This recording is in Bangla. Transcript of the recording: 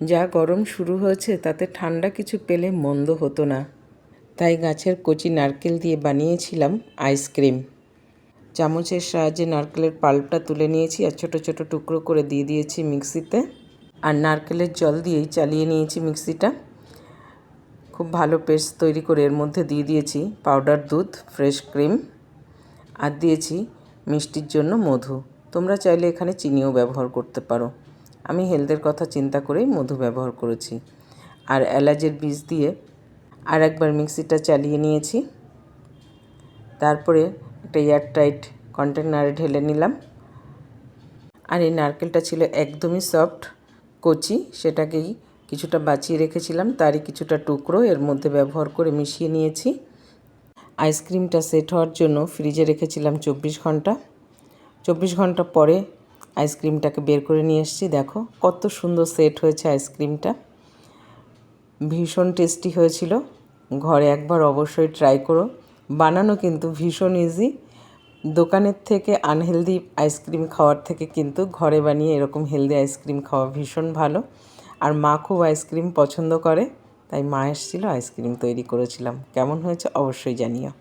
যা গরম শুরু হয়েছে তাতে ঠান্ডা কিছু পেলে মন্দ হতো না। তাই গাছের কচি নারকেল দিয়ে বানিয়েছিলাম আইসক্রিম। চামচের সাহায্যে নারকেলের পাল্পটা তুলে নিয়েছি আর ছোট ছোট টুকরো করে দিয়ে দিয়েছি মিক্সিতে। আর নারকেলের জল দিয়েই চালিয়ে নিয়েছি মিক্সিটা। খুব ভালো পেস্ট তৈরি করে এর মধ্যে দিয়ে দিয়েছি পাউডার দুধ, ফ্রেশ ক্রিম আর দিয়েছি মিষ্টির জন্য মধু। তোমরা চাইলে এখানে চিনিও ব্যবহার করতে পারো। আমি হেলথের কথা চিন্তা করেই মধু ব্যবহার করেছি। আর এলাচের বীজ দিয়ে আর একবার মিক্সিটা চালিয়ে নিয়েছি। তারপরে একটা এয়ারটাইট কন্টেনারে ঢেলে নিলাম। আর এই নারকেলটা ছিল একদমই সফট, কচি, সেটাকেই কিছুটা বাঁচিয়ে রেখেছিলাম, তারই কিছুটা টুকরো এর মধ্যে ব্যবহার করে মিশিয়ে নিয়েছি। আইসক্রিমটা সেট হওয়ার জন্য ফ্রিজে রেখেছিলাম 24 ঘন্টা। 24 ঘন্টা পরে আইসক্রিমটাকে বের করে নিয়ে এসেছি। দেখো কত সুন্দর সেট হয়েছে আইসক্রিমটা। ভীষণ টেস্টি হয়েছিল। ঘরে একবার অবশ্যই ট্রাই করো। বানানো কিন্তু ভীষণ ইজি। দোকানের থেকে আনহেলদি আইসক্রিম খাওয়ার থেকে কিন্তু ঘরে বানিয়ে এরকম হেলদি আইসক্রিম খাওয়া ভীষণ ভালো। আর মা খুব আইসক্রিম পছন্দ করে, তাই মা এসেছিলো, আইসক্রিম তৈরি করেছিলাম। কেমন হয়েছে অবশ্যই জানিও।